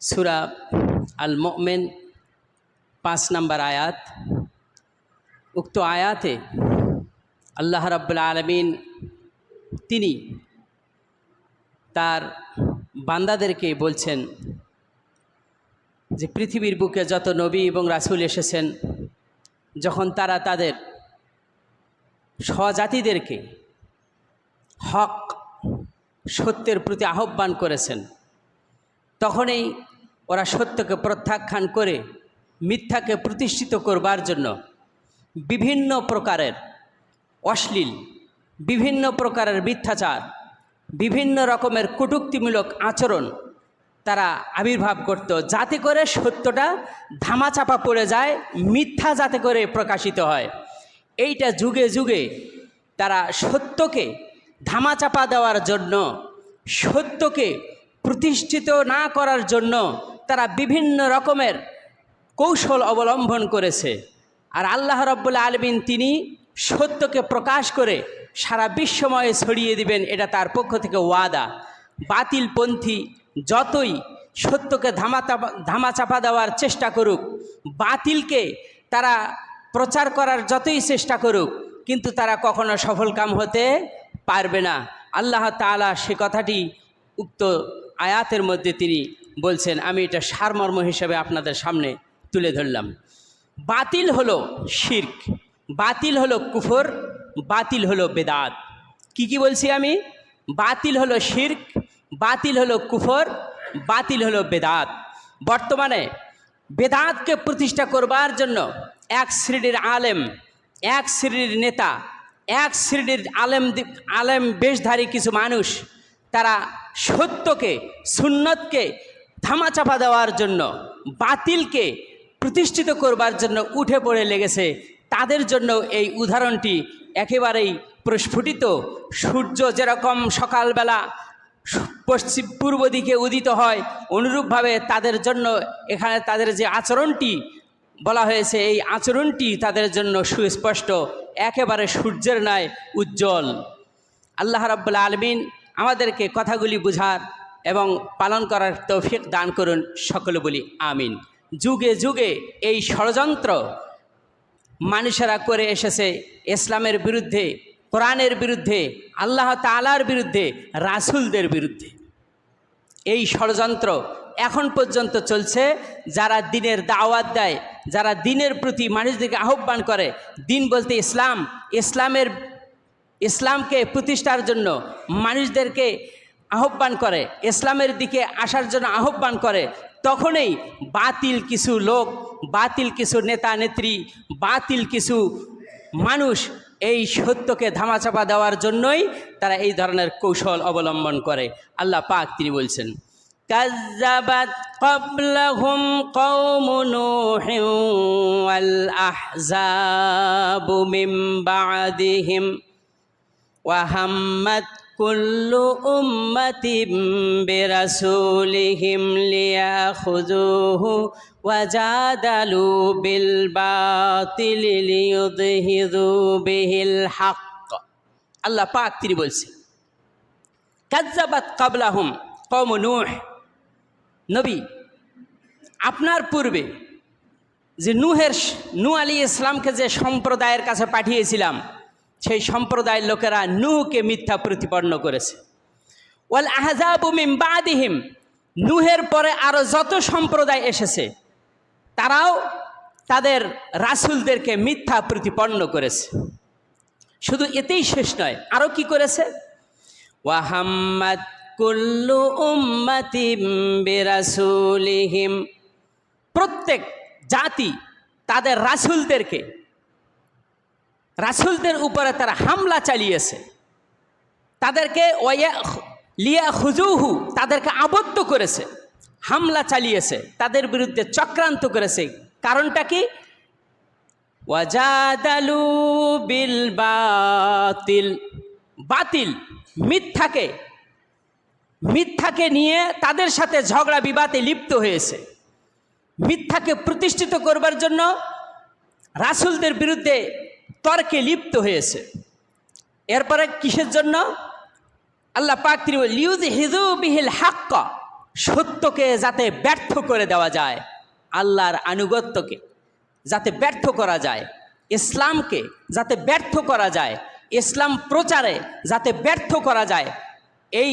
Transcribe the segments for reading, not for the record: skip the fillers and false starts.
সূরা আল মুমিন 5 নম্বর আয়াত। উক্ত আয়াতে আল্লাহ রাব্বুল আলামিন তিনি তার বান্দাদেরকে বলছেন যে পৃথিবীর বুকে যত নবী এবং রাসূল এসেছেন, যখন তারা তাদের স্বজাতিদেরকে হক সত্যের প্রতি আহ্বান করেছেন, তখনই ওরা সত্যকে প্রত্যাখ্যান করে মিথ্যাকে প্রতিষ্ঠিত করবার জন্য বিভিন্ন প্রকারের অশ্লীল, বিভিন্ন প্রকারের মিথ্যাচার, বিভিন্ন রকমের কটূক্তিমূলক আচরণ তারা আবির্ভাব করত, যাতে করে সত্যটা ধামাচাপা পড়ে যায়, মিথ্যা যাতে করে প্রকাশিত হয়। এইটা যুগে যুগে তারা সত্যকে ধামাচাপা দেওয়ার জন্য, সত্যকে প্রতিষ্ঠিত না করার জন্য তারা বিভিন্ন রকমের কৌশল অবলম্বন করেছে। আর আল্লাহ রাব্বুল আলামিন তিনি সত্যকে প্রকাশ করে সারা বিশ্বময়ে ছড়িয়ে দিবেন, এটা তার পক্ষ থেকে ওয়াদা। বাতিলপন্থী যতই সত্যকে ধামাচাপা দেওয়ার চেষ্টা করুক, বাতিলকে তারা প্রচার করার যতই চেষ্টা করুক, কিন্তু তারা কখনো সফলকাম হতে পারবে না। আল্লাহ তাআলা সে কথাটি উক্ত আয়াতের মধ্যে তিনি বলছেন। আমি এটা সারমর্ম হিসেবে আপনাদের সামনে তুলে ধরলাম। বাতিল হলো শিরক, বাতিল হলো কুফর, বাতিল হলো বেদাত। কি বলছি আমি? বাতিল হলো শিরক, বাতিল হলো কুফর, বাতিল হলো বেদাত। বর্তমানে বেদাতকে প্রতিষ্ঠা করবার জন্য এক শ্রেণীর আলেম, এক শ্রেণীর নেতা, এক শ্রেণীর আলেম বেশধারী কিছু মানুষ তারা সত্যকে, সুন্নতকে ধামাচাপা দেওয়ার জন্য, বাতিলকে প্রতিষ্ঠিত করবার জন্য উঠে পড়ে লেগেছে। তাদের জন্য এই উদাহরণটি একেবারেই প্রস্ফুটিত। সূর্য যেরকম সকালবেলা পূর্ব দিকে উদিত হয়, অনুরূপভাবে তাদের জন্য এখানে তাদের যে আচরণটি বলা হয়েছে, এই আচরণটি তাদের জন্য সুস্পষ্ট, একেবারে সূর্যের ন্যায় উজ্জ্বল। আল্লাহ রাব্বুল আলামিন আমাদেরকে কথাগুলি বুঝার এবং পালন করার তৌফিক দান করুন, সকলে বলি আমিন। যুগে যুগে এই ষড়যন্ত্র মানুষেরা করে এসেছে ইসলামের বিরুদ্ধে, কোরআনের বিরুদ্ধে, আল্লাহ তাআলার বিরুদ্ধে, রাসূলদের বিরুদ্ধে। এই ষড়যন্ত্র এখন পর্যন্ত চলছে। যারা দিনের দাওয়াত দেয়, যারা দিনের প্রতি মানুষদেরকে আহ্বান করে, দিন বলতে ইসলাম, ইসলামকে প্রতিষ্ঠার জন্য মানুষদেরকে আহ্বান করে, ইসলামের দিকে আসার জন্য আহ্বান করে, তখনই বাতিল কিছু লোক, বাতিল কিছু নেতা নেত্রী, বাতিল কিছু মানুষ এই সত্যকে ধামাচাপা দেওয়ার জন্যই তারা এই ধরনের কৌশল অবলম্বন করে। আল্লাহ পাক তিনি বলছেন, কাযযাবাত ক্বাবলাহুম কওমু নূহিন ওয়াল আহযাবু মিন বা'দিহিম ওয়া হাম্মাত কুল্লু উম্মাতিন বিরাসূলিহিম লিয়াখুযুহু ওয়া জাদালু বিল বাতিলি লিইউদহিযু বিহিল হক। আল্লাহ পাক তিনি বলছেন, কাযযাবাত ক্বাবলাহুম কওমু নূহ, নবী আপনার পূর্বে যে নূহ আলাইহিস ইসলামকে যে সম্প্রদায়ের কাছে পাঠিয়েছিলাম, সেই সম্প্রদায়ের লোকেরা নূহকে মিথ্যা প্রতিপন্ন করেছে। ওয়াল আহযাবু মিন বা'দিহিম, নূহের পরে আরও যত সম্প্রদায় এসেছে তারাও তাদের রাসূলদেরকে মিথ্যা প্রতিপন্ন করেছে। শুধু এতেই শেষ নয়, আরও কি করেছে? ওয়া হাম্মাত কুল্লু উম্মাতিন বিরাসূলিহিম, প্রত্যেক জাতি তাদের রাসূলদের উপরে তারা হামলা চালিয়েছে, তাদেরকে লিয়াখুযুহু, তাদেরকে আবদ্ধ করেছে, হামলা চালিয়েছে, তাদের বিরুদ্ধে চক্রান্ত করেছে। কারণটা কি? ওয়াজাদালু বিল বাতিল, বাতিল মিথ্যাকে নিয়ে তাদের সাথে ঝগড়া বিবাদে লিপ্ত হয়েছে। মিথ্যাকে প্রতিষ্ঠিত করবার জন্য রাসূলদের বিরুদ্ধে তর্কে লিপ্ত হয়েছে। এরপরে কিসের জন্য? আল্লাহ পাক তিনি লিইউদহিযু বিহিল হক, সত্যকে যাতে ব্যর্থ করে দেওয়া যায়, আল্লাহর আনুগত্যকে যাতে ব্যর্থ করা যায়, ইসলামকে যাতে ব্যর্থ করা যায়, ইসলাম প্রচারে যাতে ব্যর্থ করা যায়, এই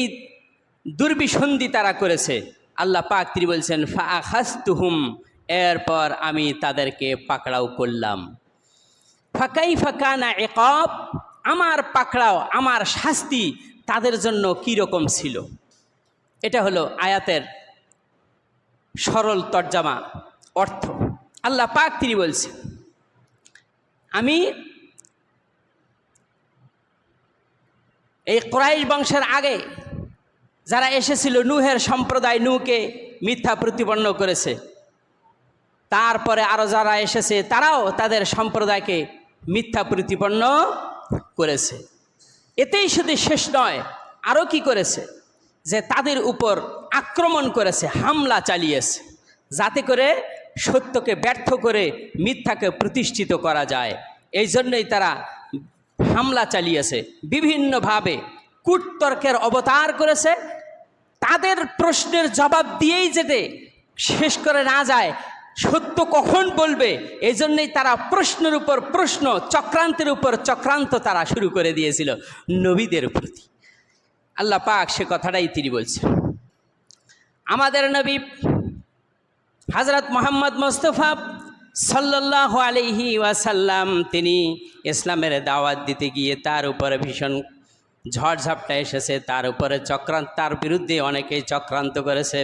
দুর্বিসন্ধি তারা করেছে। আল্লাহ পাক তিনি বলছেন ফাআখাযতুহুম, এরপর আমি তাদেরকে পাকড়াও করলাম। ফাকাইফা কানা ইকাব, আমার পাকড়াও, আমার শাস্তি তাদের জন্য কী রকম ছিল। এটা হলো আয়াতের সরল তর্জমা অর্থ। আল্লাহ পাক তিনি বলছেন, আমি এই কুরাইশ বংশের আগে যারা এসেছিল, নূহের সম্প্রদায় নূহকে মিথ্যা প্রতিপন্ন করেছে, তারপরে আরও যারা এসেছে তারাও তাদের সম্প্রদায়কে মিথ্যা প্রতিপন্ন করেছে। এতেই শুধু শেষ নয়, আরও কি করেছে, যে তাদের উপর আক্রমণ করেছে, হামলা চালিয়েছে, যাতে করে সত্যকে ব্যর্থ করে মিথ্যাকে প্রতিষ্ঠিত করা যায়। এই জন্যই তারা হামলা চালিয়েছে, বিভিন্নভাবে কূটতর্কের অবতার করেছে। তাদের প্রশ্নের জবাব দিয়েই যেতে শেষ করে না যায়, সত্য কখন বলবে, এই জন্যই তারা প্রশ্নের উপর প্রশ্ন, চক্রান্তের উপর চক্রান্ত তারা শুরু করে দিয়েছিল নবীদের প্রতি। আল্লাহ পাক সে কথাটাই তিনি বলছেন। আমাদের নবী হযরত মুহাম্মদ মুস্তাফা সাল্লাল্লাহু আলাইহি ওয়াসাল্লাম তিনি ইসলামের দাওয়াত দিতে গিয়ে তার উপরে ভীষণ ঝড়ঝাপটা এসেছে, তার উপরে চক্রান্ত, তার বিরুদ্ধে অনেকেই চক্রান্ত করেছে,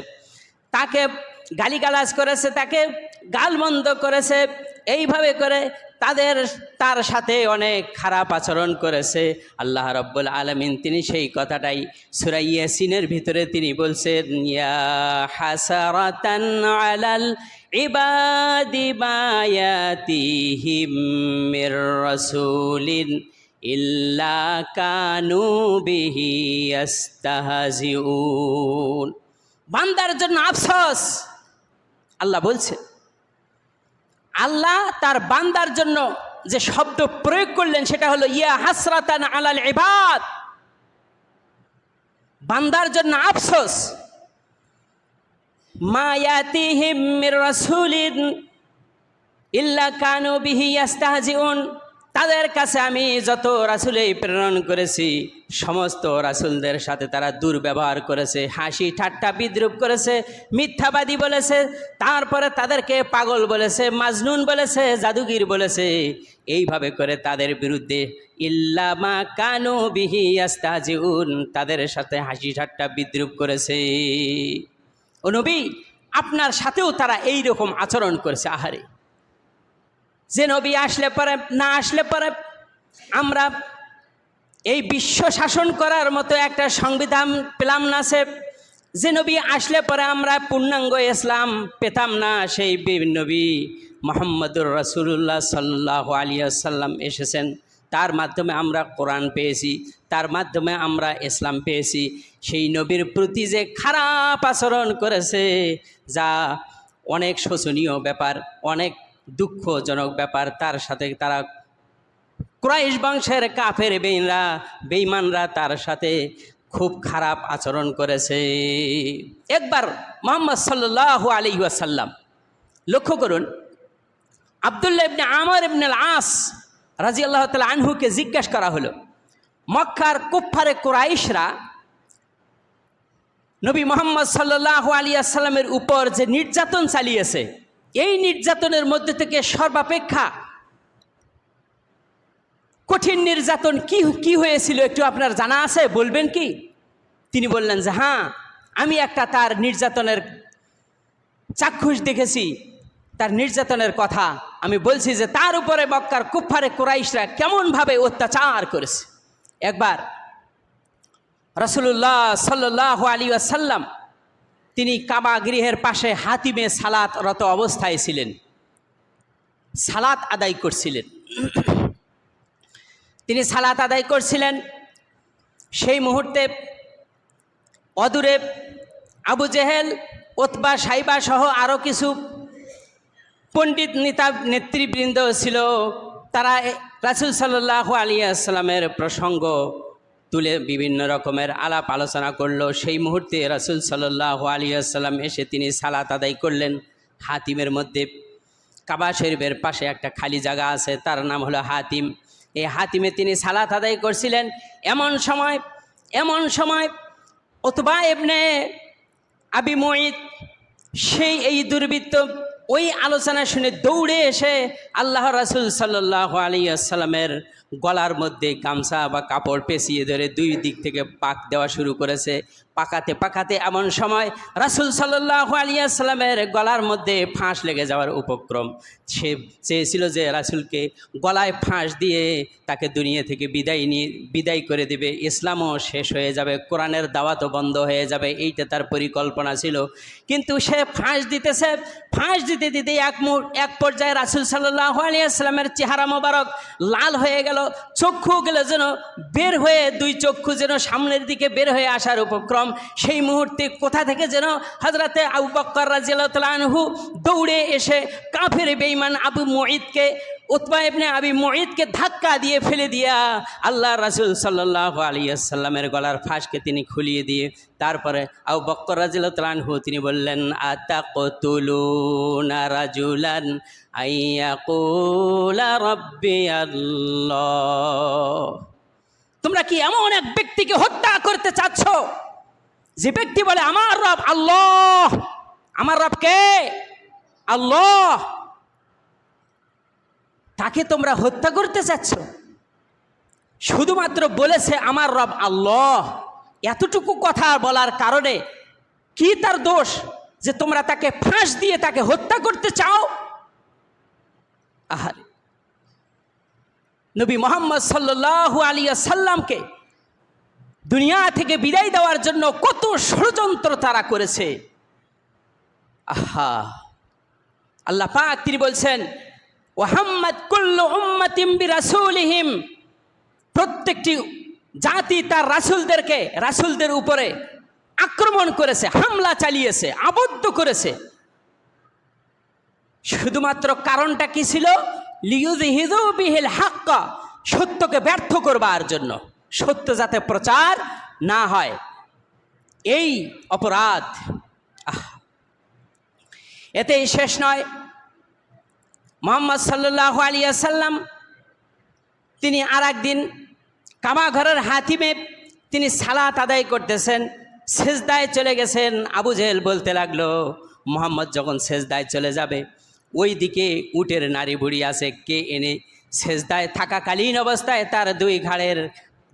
তাকে গালিগালাজ করেছে, তাকে গালমন্দ করেছে, এইভাবে করে তার সাথে অনেক খারাপ আচরণ করেছে। আল্লাহ রাব্বুল আলামিন তিনি সেই কথাটাই সূরা ইয়াসিনের ভিতরে তিনি বলছেন, ইয়া হাসারাতান আলাল ইবাদি মা ইয়াতিহিম মির রাসূলিন ইল্লা কানু বিহি ইস্তাহজিউন। বান্দার জন্য আফসোস, আল্লাহ বলছে, আল্লাহ তার বান্দার জন্য যে শব্দ প্রয়োগ করলেন সেটা হলো ইয়া হাসরাতান আলাল ইবাদ, বান্দার জন্য আফসোস, মা ইয়াতিহিম মির রাসূলিন ইল্লা কানু বিহি ইস্তাহজিউন। তাদের কাছে আমি যত রাসূলই প্রেরণ করেছি, সমস্ত রাসূলদের সাথে তারা দুর্ব্যবহার করেছে, হাসি ঠাট্টা বিদ্রূপ করেছে, মিথ্যাবাদী বলেছে, তারপরে তাদেরকে পাগল বলেছে, মাজনুন বলেছে, জাদুগির বলেছে। এইভাবে করে তাদের বিরুদ্ধে ইল্লা মা কানু বিহি ইস্তাহজিউন, তাদের সাথে হাসি ঠাট্টা বিদ্রূপ করেছে। ও নবী, আপনার সাথেও তারা এই রকম আচরণ করেছে। আহারে, যে নবী আসলে পরে, না আসলে পরে আমরা এই বিশ্ব শাসন করার মতো একটা সংবিধান পেলাম না, যে নবী আসলে পরে আমরা পূর্ণাঙ্গ ইসলাম পেতাম না, সেই নবী মুহাম্মদুর রাসূলুল্লাহ সাল্লাল্লাহু আলাইহি ওয়াসাল্লাম এসেছেন, তার মাধ্যমে আমরা কোরআন পেয়েছি, তার মাধ্যমে আমরা ইসলাম পেয়েছি। সেই নবীর প্রতি যে খারাপ আচরণ করেছে, যা অনেক শোচনীয় ব্যাপার, অনেক দুঃখজনক ব্যাপার। তার সাথে তারা কুরাইশ বংশের কাফের বেঈমানরা তার সাথে খুব খারাপ আচরণ করেছে। একবার মুহাম্মদ সাল্লাল্লাহু আলাইহি ওয়াসাল্লাম, লক্ষ্য করুন, আব্দুল্লাহ ইবনে আমর ইবনে আল আস রাদিয়াল্লাহু তাআলা আনহুকে জিজ্ঞাসা করা হলো, মক্কার কুফফারে কুরাইশরা নবী মুহাম্মদ সাল্লাল্লাহু আলাইহি ওয়াসাল্লামের উপর যে নির্যাতন চালিয়েছে, এই নির্যাতনের মধ্যে থেকে সর্বাপেক্ষা কঠিন নির্যাতন কি হয়েছিল একটু আপনার জানা আছে, বলবেন কি? তিনি বললেন যে হ্যাঁ, আমি একটা তার নির্যাতনের চাক্ষুষ দেখেছি, তার নির্যাতনের কথা আমি বলছি যে তার উপরে মক্কার কুফফারে কুরাইশরা কেমনভাবে অত্যাচার করেছে। একবার রাসূলুল্লাহ সাল্লাল্লাহু আলাইহি ওয়াসাল্লাম তিনি কাবা গৃহের পাশে হাতিমে সালাতরত অবস্থায় ছিলেন, সালাত আদায় করছিলেন। তিনি সালাত আদায় করছিলেন, সেই মুহূর্তে অদূরে আবু জেহেল, উতবা, সাইবা সহ আরও কিছু পণ্ডিত নেতৃবৃন্দ ছিল। তারা রাসূল সাল্লাল্লাহু আলাইহি ওয়াসাল্লামের প্রসঙ্গ তুলে বিভিন্ন রকমের আলাপ আলোচনা করলো। সেই মুহূর্তে রাসূল সাল্লাল্লাহু আলাইহি ওয়াসাল্লাম এসে তিনি সালাত আদায় করলেন। হাতিমের মধ্যে কাবা শরীফের পাশে একটা খালি জায়গা আছে, তার নাম হলো হাতিম। এই হাতিমে তিনি সালাত আদায় করছিলেন। এমন সময় উতবা ইবনে আবি মুঈত এই দুর্বৃত্ত ওই আলোচনা শুনে দৌড়ে এসে আল্লাহ রাসূল সাল্লাল্লাহু আলাইহি ওয়াসাল্লামের গলার মধ্যে গামছা বা কাপড় পেঁচিয়ে ধরে দুই দিক থেকে পাক দেওয়া শুরু করেছে। পাকাতে এমন সময় রাসূল সাল্লাল্লাহু আলাইহি ওয়াসাল্লামের গলার মধ্যে ফাঁস লেগে যাওয়ার উপক্রম। সে চেয়েছিল যে রাসূলকে গলায় ফাঁস দিয়ে তাকে দুনিয়া থেকে বিদায় করে দেবে, ইসলামও শেষ হয়ে যাবে, কোরআনের দাওয়াতও বন্ধ হয়ে যাবে, এইটা তার পরিকল্পনা ছিল। কিন্তু সে ফাঁস দিতে এক পর্যায়ে রাসূল সাল্লাল্লাহু আলাইহি ওয়াসাল্লামের চেহারা মোবারক লাল হয়ে গেল, চক্ষুগুলো যেন বের হয়ে, দুই চক্ষু যেন সামনের দিকে বের হয়ে আসার উপক্রম। সেই মুহূর্তে কোথা থেকে যেন হযরতে আবু বকর রাদিয়াল্লাহু তাআলা আনহু দৌড়ে এসে কাফের বেঈমান উতবা ইবনে আবি মুঈতকে ধাক্কা দিয়ে ফেলে দিয়া আল্লাহ রাসূল সাল্লাল্লাহু আলাইহি ওয়াসাল্লামের গলার ফাঁসকে তিনি খুলিয়ে দিয়ে তারপরে আবু বকর রাদিয়াল্লাহু তাআলা আনহু তিনি বললেন, আতাকতুলুনা রাজুলান আইয়াকুলা রাব্বি আল্লাহ। তোমরা কি এমন এক ব্যক্তিকে হত্যা করতে চাচ্ছ যে ব্যক্তি বলে আমার রব আল্লাহ? আমার রব কে? আল্লাহ। তাকে তোমরা হত্যা করতে চাচ্ছ? শুধুমাত্র বলেছে আমার রব আল্লাহ, এতটুকু কথা বলার কারণে কি তার দোষ যে তোমরা তাকে ফাঁস দিয়ে তাকে হত্যা করতে চাও? আহারে, নবী মুহাম্মদ সাল্লাল্লাহু আলাইহি ওয়াসাল্লামকে দুনিয়া থেকে বিদায় দেওয়ার জন্য কত ষড়যন্ত্র তারা করেছে। আহা, আল্লাহ পাক তিনি বলছেন, ওয়াহাম্মাদ কুল্লু উম্মাতিন বিরাসূলিহিম, প্রত্যেকটি জাতি তার রাসূলদের উপরে আক্রমণ করেছে, হামলা চালিয়েছে, আবদ্ধ করেছে। শুধুমাত্র কারণটা কি ছিল? লিইউযহিরু বিহিল হক, সত্যকে ব্যর্থ করবার জন্য, সত্য যাতে প্রচার না হয়, এই অপরাধ। এতেই শেষ নয়, মুহাম্মদ সাল্লাল্লাহু আলাইহি ওয়াসাল্লাম তিনি আর একদিন কাবা ঘরের হাতিমে তিনি সালাত আদায় করতেছেন, সেজদায় চলে গেছেন। আবু জেহেল বলতে লাগলো, মুহাম্মদ যখন সেজদায় চলে যাবে, ওই দিকে উটের নাড়ি ভুড়ি আছে, কে এনে সেজদায় থাকাকালীন অবস্থায় তার দুই ঘাড়ের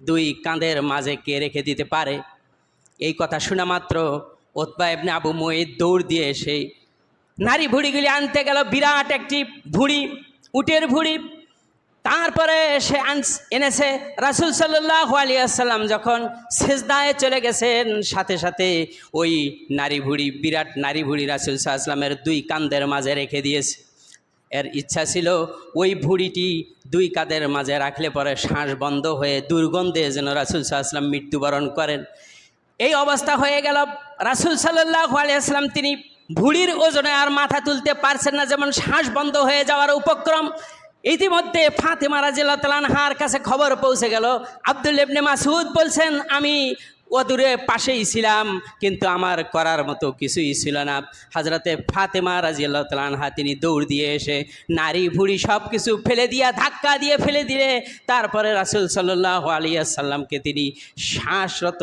দুই কাঁধের মাঝে কে রেখে দিতে পারে? এই কথা শোনা মাত্র উতবা ইবনে আবু মুঈত দৌড় দিয়ে এসে নারী ভুড়িগুলি আনতে গেল। বিরাট একটি ভুড়ি, উটের ভুড়ি। তারপরে সে এনেছে। রাসূল সাল্লাল্লাহু আলাইহি ওয়াসাল্লাম যখন সেজদায় চলে গেছেন, সাথে সাথে ওই নারী ভুড়ি, বিরাট নারী ভুড়ি রাসূল সাল্লাল্লাহু আলাইহি ওয়াসাল্লামের দুই কাঁধের মাঝে রেখে দিয়েছে। এর ইচ্ছা ছিল ওই ভুড়িটি দুই কাঁধের মাঝে রাখলে পরে শ্বাস বন্ধ হয়ে দুর্গন্ধে যেন রাসূল সাল্লাল্লাহু আলাইহি ওয়াসাল্লাম মৃত্যুবরণ করেন। এই অবস্থা হয়ে গেল। রাসূল সাল্লাল্লাহু আলাইহি ওয়াসাল্লাম তিনি ভুড়ির ওজনে আর মাথা তুলতে পারছেন না, যেমন শ্বাস বন্ধ হয়ে যাওয়ার উপক্রম। ইতিমধ্যে ফাতেমা রাদিয়াল্লাহু তাআলা আনহার কাছে খবর পৌঁছে গেল। আব্দুল্লাহ ইবনে মাসউদ বলছেন, আমি অদূরে পাশেই ছিলাম, কিন্তু আমার করার মতো কিছুই ছিল না। হযরতে ফাতেমা রাদিয়াল্লাহু তাআলা আনহা তিনি দৌড় দিয়ে এসে নারী ভুড়ি সব কিছু ফেলে দিয়া, ধাক্কা দিয়ে ফেলে দিলে তারপরে রাসূল সাল্লাল্লাহু আলাইহি ওয়াসাল্লামকে তিনি শ্বাসরত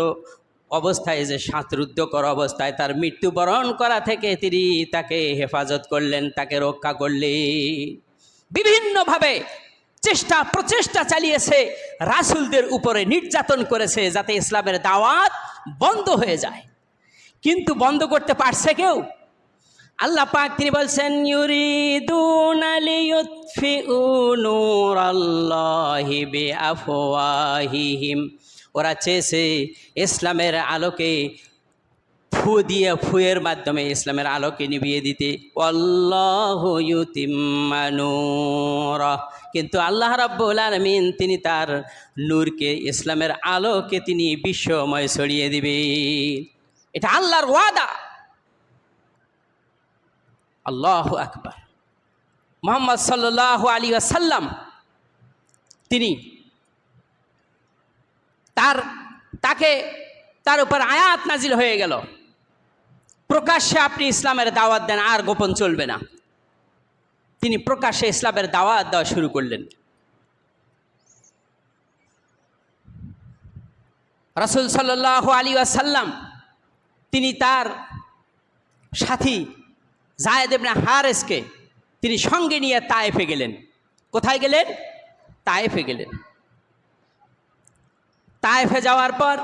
অবস্থায়, যে শ্বাসরুদ্ধকর অবস্থায় তার মৃত্যুবরণ করা থেকে তিনি তাকে হেফাজত করলেন, তাকে রক্ষা করলেন। বিভিন্নভাবে প্রচেষ্টা চালিয়েছে, রাসূলদের উপরে নির্যাতন করেছে যাতে ইসলামের দাওয়াত বন্ধ হয়ে যায়, কিন্তু বন্ধ করতে পারছে কেউ? আল্লাহ পাক তিনি বলছেন, ইউরিদুনা লিইউতফিউ নূরাল্লাহি বিআফওয়াহিহিম, ওরা চেয়েছে ইসলামের আলোকে ফুয়ের মাধ্যমে ইসলামের আলোকে নিভিয়ে দিতে। আল্লাহু ইউতিম্মা নূরা, কিন্তু আল্লাহ রাব্বুল আলামিন তিনি তার নূরকে, ইসলামের আলোকে তিনি বিশ্বময় ছড়িয়ে দিবেন। এটা আল্লাহর ওয়াদা। আল্লাহু আকবার। মুহাম্মদ সাল্লাল্লাহু আলাইহি ওয়াসাল্লাম তিনি তার তার উপর আয়াত নাজিল হয়ে গেল, প্রকাশ্যে আপনি ইসলামের দাওয়াত দেন, আর গোপন চলবে না। তিনি প্রকাশ্যে ইসলামের দাওয়াত দেওয়া শুরু করলেন। রাসূল সাল্লাল্লাহু আলাইহি ওয়াসাল্লাম তিনি তার সাথী যায়েদ ইবনে হারেসকে তিনি সঙ্গে নিয়ে তায়েফে গেলেন। কোথায় গেলেন? তায়েফে গেলেন। তায়েফে যাওয়ার পর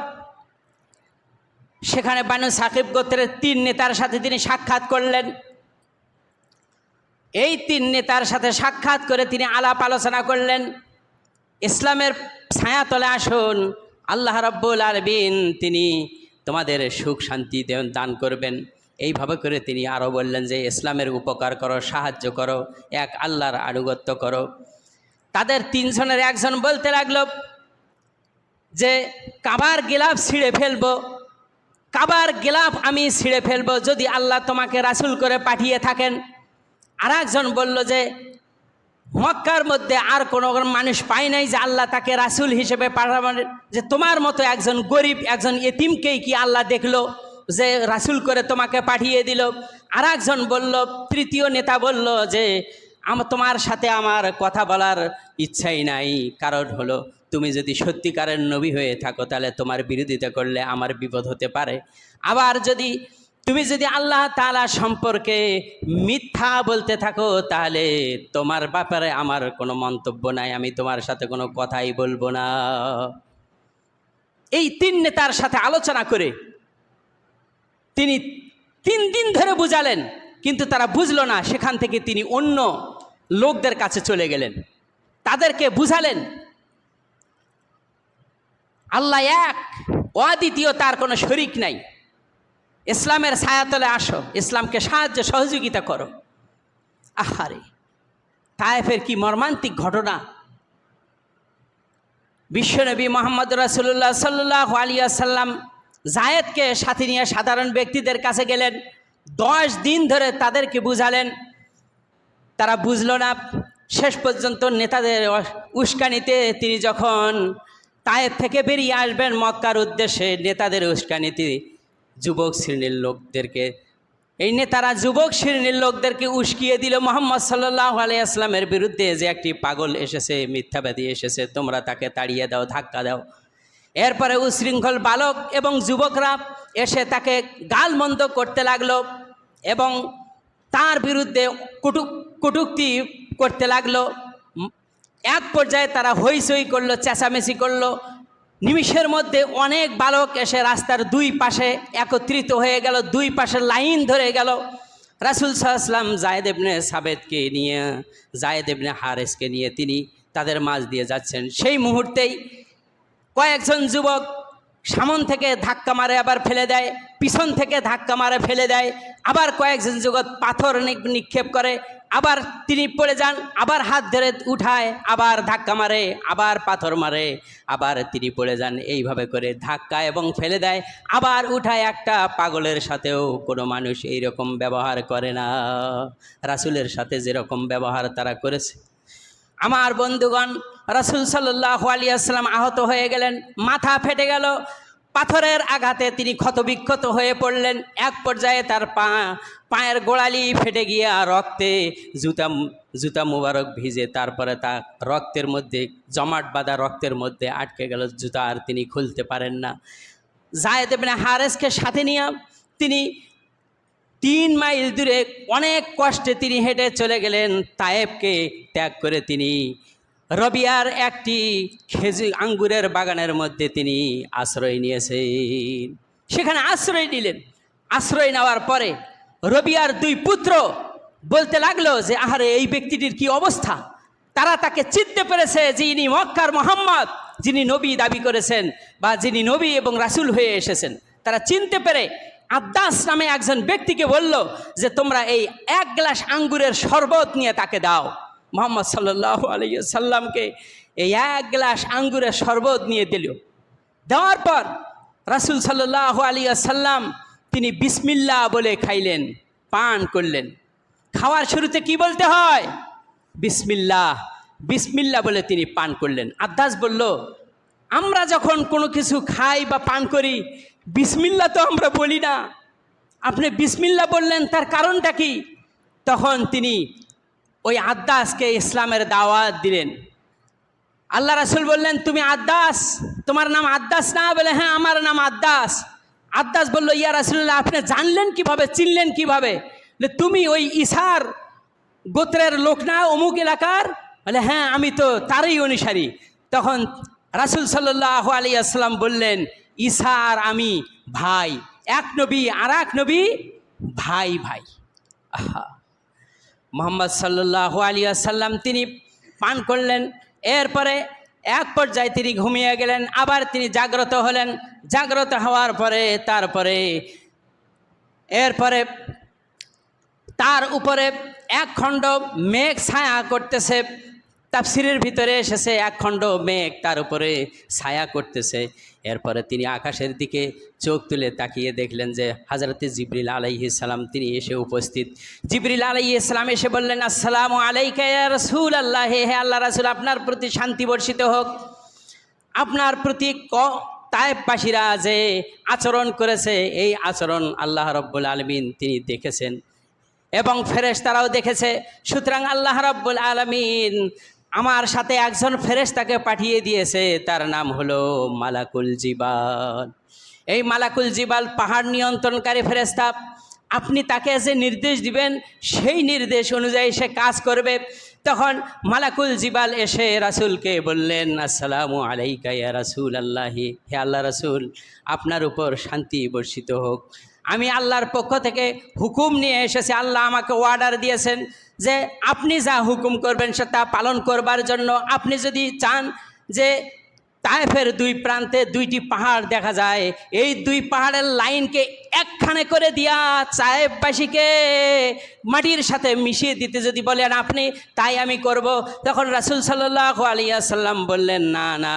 সেখানে বানু সাকিব গোত্রের 3 নেতার সাথে তিনি সাক্ষাৎ করলেন। এই 3 নেতার সাথে সাক্ষাৎ করে তিনি আলাপ আলোচনা করলেন, ইসলামের ছায়াতলে আসুন, আল্লাহ রাব্বুল আলামিন তিনি তোমাদের সুখ শান্তি দান করবেন। এইভাবে করে তিনি আরও বললেন যে ইসলামের উপকার করো, সাহায্য করো, এক আল্লাহর আনুগত্য করো। তাদের 3 জনের একজন বলতে লাগলো যে কাবার গিলাফ ছিঁড়ে ফেলবো, কাবার গিলাফ আমি ছিঁড়ে ফেলবো যদি আল্লাহ তোমাকে রাসূল করে পাঠিয়ে থাকেন। আর একজন বলল যে মক্কার মধ্যে আর কোনো মানুষ পাই নাই যে আল্লাহ তাকে রাসূল হিসেবে পাঠাবেন, যে তোমার মতো একজন গরিব একজন এতিমকেই কি আল্লাহ দেখলো যে রাসূল করে তোমাকে পাঠিয়ে দিল। আর একজন বলল, তৃতীয় নেতা বলল যে তোমার সাথে আমার কথা বলার ইচ্ছাই নাই, কারণ হলো তুমি যদি সত্যিকারের নবী হয়ে থাকো তাহলে তোমার বিরোধিতা করলে আমার বিপদ হতে পারে, আবার তুমি যদি আল্লাহ তাআলা সম্পর্কে মিথ্যা বলতে থাকো তাহলে তোমার ব্যাপারে আমার কোনো মন্তব্য নাই, আমি তোমার সাথে কোনো কথাই বলবো না। এই 3 নেতার সাথে আলোচনা করে তিনি 3 দিন ধরে বুঝালেন, কিন্তু তারা বুঝলো না। সেখান থেকে তিনি অন্য লোকদের কাছে চলে গেলেন, তাদেরকে বুঝালেন আল্লাহ এক, অদ্বিতীয়, তার কোনো শরিক নাই, ইসলামের ছায়াতলে আসো, ইসলামকে সাহায্য সহযোগিতা করো। আহারে, তায়েফের কি মর্মান্তিক ঘটনা! বিশ্বনবী মুহাম্মদ রাসূলুল্লাহ সাল্লাল্লাহু আলাইহি ওয়াসাল্লাম যায়েদকে সাথে নিয়ে সাধারণ ব্যক্তিদের কাছে গেলেন, 10 দিন ধরে তাদেরকে বুঝালেন, তারা বুঝলো না। শেষ পর্যন্ত নেতাদের উস্কানিতে তিনি যখন তায়েফ থেকে বেরিয়ে আসবেন মক্কার উদ্দেশ্যে, নেতাদের উস্কানিতে যুবক শ্রেণীর লোকদেরকে, এই নেতারা যুবক শ্রেণীর লোকদেরকে উস্কিয়ে দিল মুহাম্মদ সাল্লাল্লাহু আলাইহি ওয়াসাল্লামের বিরুদ্ধে যে একটি পাগল এসেছে, মিথ্যাবাদী এসেছে, তোমরা তাকে তাড়িয়ে দাও, ধাক্কা দাও। এরপরে উশৃঙ্খল বালক এবং যুবকরা এসে তাকে গালমন্দ করতে লাগলো এবং তার বিরুদ্ধে কটূক্তি করতে লাগলো। এক পর্যায়ে তারা হইচই করলো, চেঁচামেচি করলো। নিমিষের মধ্যে অনেক বালক এসে রাস্তার 2 পাশে একত্রিত হয়ে গেল, 2 পাশে লাইন ধরে গেল। রাসূল সাল্লাল্লাহু আলাইহি ওয়াসাল্লাম যায়েদ ইবনে সাবিতকে নিয়ে, যায়েদ ইবনে হারেসকে নিয়ে তিনি তাদের মাঝ দিয়ে যাচ্ছেন। সেই মুহূর্তেই কয়েকজন যুবক সামন থেকে ধাক্কা মারে আবার ফেলে দেয়, পিছন থেকে ধাক্কা মারে ফেলে দেয়, আবার কয়েকজন যুবক পাথর নিক্ষেপ করে, আবার তিনি পড়ে যান, আবার হাত ধরে উঠায়, আবার ধাক্কা মারে, আবার পাথর মারে, আবার তিনি পড়ে যান। এইভাবে করে ধাক্কা এবং ফেলে দেয়, আবার উঠায়। একটা পাগলের সাথেও কোনো মানুষ এইরকম ব্যবহার করে না, রাসূলের সাথে যেরকম ব্যবহার তারা করেছে। আমার বন্ধুগণ, রাসূল সাল্লাল্লাহু আলাইহি ওয়াসাল্লাম আহত হয়ে গেলেন, মাথা ফেটে গেল, পাথরের আঘাতে তিনি ক্ষতবিক্ষত হয়ে পড়লেন। এক পর্যায়ে তার পায়ের গোড়ালি ফেটে গিয়ে রক্তে জুতা মুবারক ভিজে, তারপরে তা রক্তের মধ্যে জমাট বাঁধা রক্তের মধ্যে আটকে গেল, জুতা আর তিনি খুলতে পারেন না। যায়েদ ইবনে হারেসকে সাথে নিয়ে তিনি 3 মাইল দূরে অনেক কষ্টে তিনি হেঁটে চলে গেলেন। তায়েফকে ত্যাগ করে তিনি রবিয়ার একটি আঙ্গুরের বাগানের মধ্যে তিনি আশ্রয় নিয়েছেন। সেখানে আশ্রয় নিলেন। আশ্রয় নেওয়ার পরে রবিয়ার 2 পুত্র বলতে লাগলো যে আহারে, এই ব্যক্তিটির কি অবস্থা। তারা তাকে চিনতে পেরেছে যে ইনি মক্কার মুহাম্মদ, যিনি নবী দাবি করেছেন বা যিনি নবী এবং রাসূল হয়ে এসেছেন। তারা চিনতে পেরে আদ্দাস নামে একজন ব্যক্তিকে বলল যে তোমরা এই 1 গ্লাস আঙ্গুরের শরবত নিয়ে তাকে দাও। মুহাম্মদ সাল্লাল্লাহু আলাইহি ওয়াসাল্লামকে এই 1 গ্লাস আঙ্গুরের শরবত নিয়ে দিল। দেওয়ার পর রাসূল সাল্লাল্লাহু আলাইহি ওয়াসাল্লাম তিনি বিসমিল্লাহ বলে খাইলেন, পান করলেন। খাওয়ার শুরুতে কি বলতে হয়? বিসমিল্লাহ। বিসমিল্লাহ বলে তিনি পান করলেন। আদ্দাস বলল, আমরা যখন কোনো কিছু খাই বা পান করি, বিসমিল্লাহ তো আমরা বলি না। আপনি বিসমিল্লাহ বললেন, তার কারণটা কি? তখন তিনি ওই আদ্দাসকে ইসলামের দাওয়াত দিলেন। আল্লাহ রাসূল বললেন, তুমি আদ্দাস, তোমার নাম আদ্দাস না? বলে, হ্যাঁ, আমার নাম আদ্দাস। আদ্দাস বলল, ইয়া রাসূলুল্লাহ, আপনি জানলেন কিভাবে, চিনলেন কিভাবে? তুমি ওই ঈসার গোত্রের লোক না, অমুক এলাকার? বলে, হ্যাঁ, আমি তো তারই অনুসারী। তখন রাসূল সাল্লাল্লাহু আলাইহি ওয়াসাল্লাম বললেন, ঈসা আর আমি ভাই, এক নবী আর এক নবী ভাই ভাই। আহা, মুহাম্মদ সাল্লাল্লাহু আলাইহি ওয়াসাল্লাম তিনি পান করলেন। এরপরে এক পর্যায়ে তিনি ঘুমিয়ে গেলেন, আবার তিনি জাগ্রত হলেন। জাগ্রত হওয়ার পরে এরপরে তার উপরে এক খণ্ড মেঘ ছায়া করতেছে। তাফসিরের ভিতরে এসেছে এক খণ্ড মেঘ তার উপরে ছায়া করতেছে। এরপরে তিনি আকাশের দিকে চোখ তুলে তাকিয়ে দেখলেন যে হযরতে জিবরিল আলাইহিস সালাম তিনি এসে উপস্থিত। জিবরিল আলাইহিস সালাম এসে বললেন, আসসালামু আলাইকা ইয়া রাসূলুল্লাহ, হে আল্লাহ রাসূল, আপনার প্রতি শান্তি বর্ষিত হোক। আপনার প্রতি তায়েফবাসীরা যে আচরণ করেছে, এই আচরণ আল্লাহ রাব্বুল আলামিন তিনি দেখেছেন এবং ফেরেশতারাও দেখেছে। সুতরাং আল্লাহ রাব্বুল আলামিন আমার সাথে একজন ফেরেশতাকে পাঠিয়ে দিয়েছে, তার নাম হলো মালাকুল জিবাল। এই মালাকুল জিবাল পাহাড় নিয়ন্ত্রণকারী ফেরেশতা। আপনি তাকে যে নির্দেশ দিবেন, সেই নির্দেশ অনুযায়ী সে কাজ করবে। তখন মালাকুল জিবাল এসে রাসূলকে বললেন, আসসালামু আলাইকা ইয়া রাসূলুল্লাহি, হে আল্লাহ রাসূল, আপনার উপর শান্তি বর্ষিত হোক। আমি আল্লাহর পক্ষ থেকে হুকুম নিয়ে এসেছি। আল্লাহ আমাকে অর্ডার দিয়েছেন যে আপনি যা হুকুম করবেন সেটা পালন করবার জন্য। আপনি যদি চান যে তায়েফের দুই প্রান্তে দুইটি পাহাড় দেখা যায়, এই দুই পাহাড়ের লাইনকে একখানে করে দিয়া তায়েফবাসীকে মাটির সাথে মিশিয়ে দিতে যদি বলেন আপনি, তাই আমি করব। তখন রাসূল সাল্লাল্লাহু আলাইহি ওয়াসাল্লাম বললেন, না না,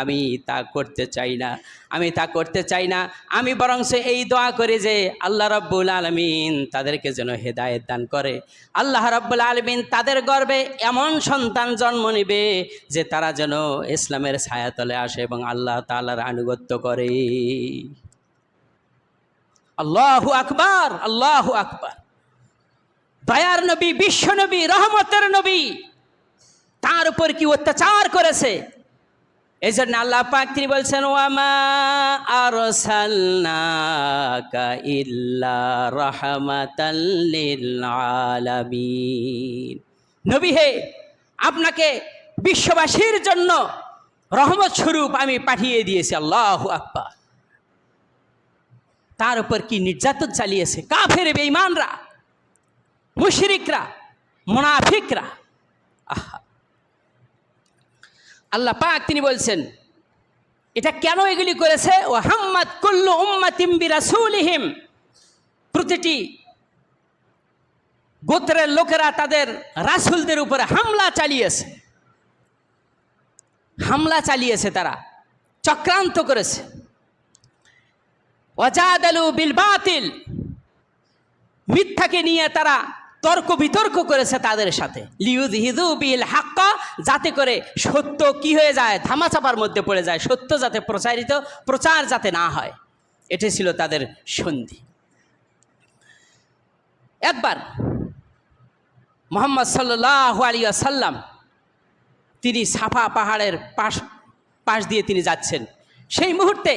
আমি তা করতে চাই না, আমি তা করতে চাই না। আমি বরঞ্চ এই দোয়া করি যে আল্লাহ রাব্বুল আলামিন তাদেরকে যেন হেদায়েত দান করে। আল্লাহ রাব্বুল আলামিন তাদের গর্ভে এমন সন্তান জন্ম নেবে যে তারা যেন ইসলামের ছায়াতলে আসে এবং আল্লাহ তাআলার আনুগত্য করে। আল্লাহু আকবার, আল্লাহু আকবার। দয়ার নবী, বিশ্ব নবী, রহমতের নবী, তার উপর কি অত্যাচার করেছে! এই জন্য আল্লাহ পাক তিনি বলছেন, ওয়ামা আরসালনাকা ইল্লা রাহমাতাল লিল আলামিন। নবী হে, আপনাকে বিশ্ববাসীর জন্য রহমত স্বরূপ আমি পাঠিয়ে দিয়েছি। আল্লাহু আকবার। তার উপর কি নির্যাতন চালিয়েছে কাফের, বেঈমানরা, মুশরিকরা, মুনাফিকরা। আহা, আল্লাহ পাক তিনি বলছেন এটা কেন এগুলি করেছে। ও হাম্মাত কুল্লু উম্মাতিম বিরাসূলিহিম, প্রতিটি গোত্রের লোকেরা তাদের রাসূলদের উপরে হামলা চালিয়েছে, তারা চক্রান্ত করেছে। ওয়াজাদালু বিল বাতিল, মিথ্যাকে নিয়ে তারা তর্ক বিতর্ক করেছে তাদের সাথে। লিইউযহিরু বিল হাক্কা, যাতে করে সত্য কি হয়ে যায়, ধামাচাপার মধ্যে পড়ে যায়, সত্য যাতে প্রচার যাতে না হয়। এটি ছিল তাদের সন্ধি। একবার মুহাম্মদ সাল্লাল্লাহু আলাইহি ওয়াসাল্লাম তিনি সাফা পাহাড়ের পাশ দিয়ে তিনি যাচ্ছেন। সেই মুহূর্তে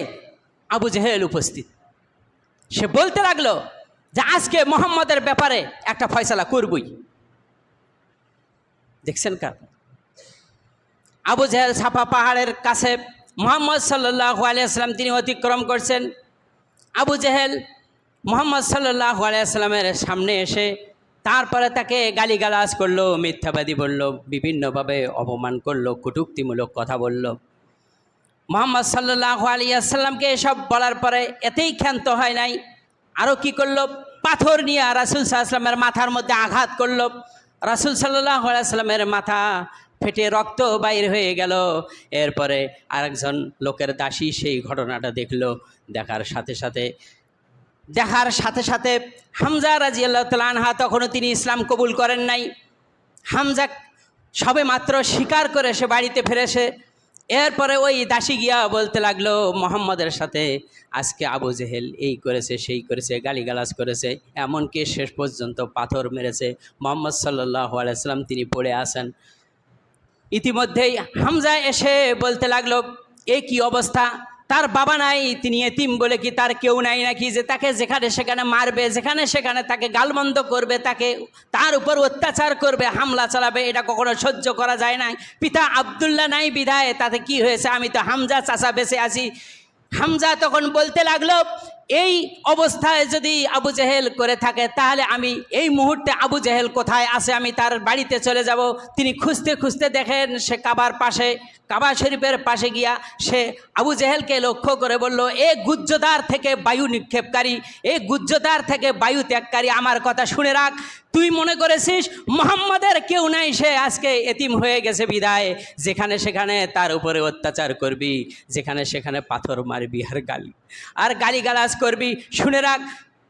আবু জেহেল উপস্থিত। সে বলতে লাগলো যে আজকে মুহাম্মদের ব্যাপারে একটা ফয়সালা করবই। দেখছেন কার? আবু জেহেল সাফা পাহাড়ের কাছে মুহাম্মদ সাল্লাল্লাহু আলাইহি ওয়াসাল্লাম তিনি অতিক্রম করছেন। আবু জেহেল মুহাম্মদ সাল্লাল্লাহু আলাইহি ওয়াসাল্লামের সামনে এসে তারপরে তাকে গালিগালাজ করলো, মিথ্যাবাদী বলল, বিভিন্নভাবে অপমান করলো, কটূক্তিমূলক কথা বলল। মুহাম্মদ সাল্লাল্লাহু আলাইহি ওয়াসাল্লামকে এসব বলার পরে এতেই ক্ষান্ত হয় নাই, আরও কি করলো, পাথর নিয়ে রাসূল সাল্লাল্লাহু আলাইহি ওয়াসাল্লামের মাথার মধ্যে আঘাত করলো। রাসূল সাল্লাল্লাহু আলাইহি ওয়াসাল্লামের মাথা ফেটে রক্ত বাইর হয়ে গেল। এরপরে আরেকজন লোকের দাসী সেই ঘটনাটা দেখলো। দেখার সাথে সাথে হামজা রাদিয়াল্লাহু তাআলা আনহা, তখনও তিনি ইসলাম কবুল করেন নাই। হামজা সবে মাত্র স্বীকার করে সে বাড়িতে ফিরেছে। এরপরে ওই দাসী গিয়া বলতে লাগলো মোহাম্মদের সাথে, আজকে আবু জেহেল এই করেছে সেই করেছে, গালিগালাজ করেছে, এমনকি শেষ পর্যন্ত পাথর মেরেছে। মোহাম্মদ সাল্লাল্লাহু আলাইহি সাল্লাম তিনি পড়ে আছেন। ইতিমধ্যেই হামজা এসে বলতে লাগলো, এ কি অবস্থা, তার বাবা নাই, তিনি এতিম বলে কি তার কেউ নাই নাকি, যে তাকে যেখানে সেখানে মারবে, যেখানে সেখানে তাকে গালমন্দ করবে, তাকে তার উপর অত্যাচার করবে, হামলা চালাবে, এটা কখনো সহ্য করা যায় না। পিতা আব্দুল্লাহ নাই বিধায় তাতে কি হয়েছে, আমি তো হামজা চাচা বেঁচে আছি। হামজা তখন বলতে লাগলো, এই অবস্থায় যদি আবু জেহেল করে থাকে তাহলে আমি এই মুহূর্তে আবু জেহেল কোথায় আছে আমি তার বাড়িতে চলে যাব। তিনি খুঁজতে খুঁজতে দেখেন সে কাবার পাশে, কাবা শরীফের পাশে গিয়া সে আবু জেহেলকে লক্ষ্য করে বলল, এ গুজ্জদার থেকে বায়ু নিক্ষেপকারী, এ গুজ্জদার থেকে বায়ু ত্যাগকারী, আমার কথা শুনে রাখ, তুই মনে করেছিস মোহাম্মদের কেউ নাই, সে আজকে এতিম হয়ে গেছে বিদায় যেখানে সেখানে তার উপরে অত্যাচার করবি, যেখানে সেখানে পাথর মারবি আর গালিগালাজ করবি। শুনে রাখ,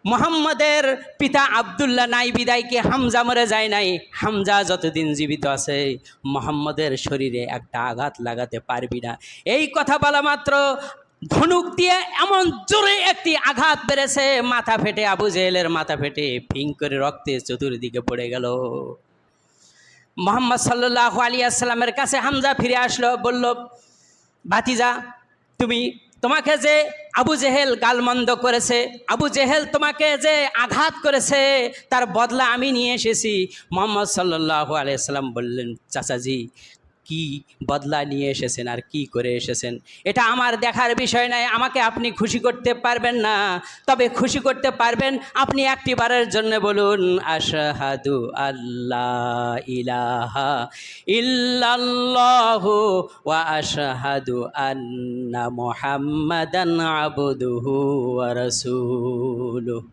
মোহাম্মদের পিতা আব্দুল্লাহ নাই বিদায়কে হামজা মরে যায় নাই, হামজা যতদিন জীবিত আছে মোহাম্মদের শরীরে একটা আঘাত লাগাতে পারবি না। এই কথা বলা মাত্র ধনুক দিয়ে এমন জোরে একটি আঘাত বেড়েছে, মাথা ফেটে, আবু জেহেলের মাথা ফেটে ফিং করে রক্তে চতুর্দিকে পড়ে গেল। মোহাম্মদ সাল্লাল্লাহু আলাইহি ওয়াসাল্লামের কাছে হামজা ফিরে আসলো, বলল, ভাতিজা, তোমাকে যে আবু জেহেল গালমন্দ করেছে, আবু জেহেল তোমাকে যে আঘাত করেছে, তার বদলা আমি নিয়ে এসেছি। মোহাম্মদ সাল্লাল্লাহু আলাইহি ওয়াসাল্লাম বললেন, চাচাজি কি বদলা নিয়ে এসেছেন আর কি করে এসেছেন এটা আমার দেখার বিষয় নয়, আমাকে আপনি খুশি করতে পারবেন না, তবে খুশি করতে পারবেন আপনি একটি বারের জন্য বলুন, আশহাদু আল্লাহ ইলাহা ইল্লাল্লাহু ওয়া আশহাদু আন্না মুহাম্মাদান আবদুহু ওয়া রাসূলুহু।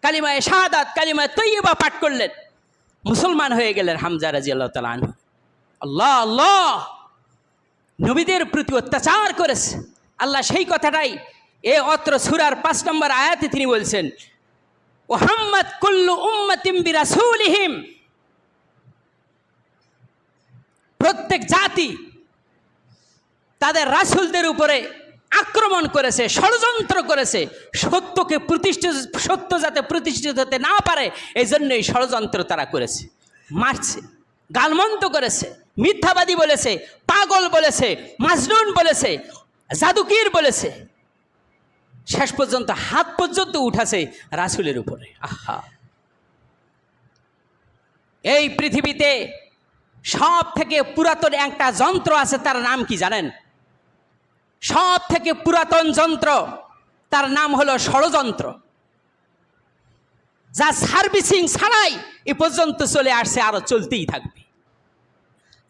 কালিমায়ে শাহাদাত, কালিমায়ে তয়্যিবা পাঠ করলেন, মুসলমান হয়ে গেলেন হামজা রাদিয়াল্লাহু তাআলা আনহু। আল্লাহ আল্লাহ নবীদের প্রতি অত্যাচার করেছে আল্লাহ, সেই কথাটাই এ অত্র সূরার 5 নম্বর আয়াতে তিনি বলছেন, মুহাম্মদ কুল্লু উম্মাতিন বিরাসূলিহিম, প্রত্যেক জাতি তাদের রাসূলদের উপরে আক্রমণ করেছে, ষড়যন্ত্র করেছে, সত্য যাতে প্রতিষ্ঠিত হতে না পারে এই জন্যই ষড়যন্ত্র তারা করেছে, মারছে, গালমন্দ করেছে, মিথ্যাবাদী বলেছে, পাগল বলেছে, মাজনুন বলেছে, জাদুকির বলেছে, শেষ পর্যন্ত হাত পর্যন্ত উঠাছে রাসূলের উপরে। আহা, এই পৃথিবীতে সব থেকে পুরাতন একটা যন্ত্র আছে, তার নাম কি জানেন? সব থেকে পুরাতন যন্ত্র, তার নাম হলো ষড়যন্ত্র, যা সার্ভিসিং ছাড়াই এ পর্যন্ত চলে আসছে, আরো চলতেই থাকবে।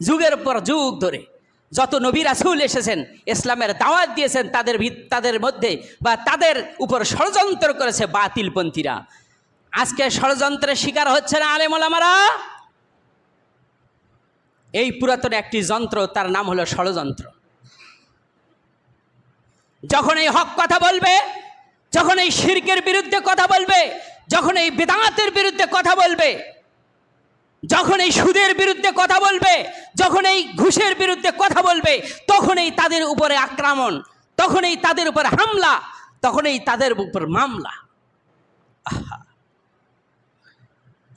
যুগের পর যুগ ধরে যত নবী রাসূল এসেছেন, ইসলামের দাওয়াত দিয়েছেন, তাদের মধ্যে বা তাদের উপর ষড়যন্ত্র করেছে বাতিলপন্থীরা। আজকে ষড়যন্ত্রের শিকার হচ্ছে না আলেম ওলামারা? এই পুরাতন একটি যন্ত্র, তার নাম হলো ষড়যন্ত্র। যখন এই হক কথা বলবে, যখন এই শিরকের বিরুদ্ধে কথা বলবে, যখন এই বিদআতের বিরুদ্ধে কথা বলবে, যখন এই সুদের বিরুদ্ধে কথা বলবে, যখন এই ঘুষের বিরুদ্ধে কথা বলবে, তখনই তাদের উপরে আক্রমণ, তখনই তাদের উপর হামলা, তখনই তাদের উপর মামলা। আহা,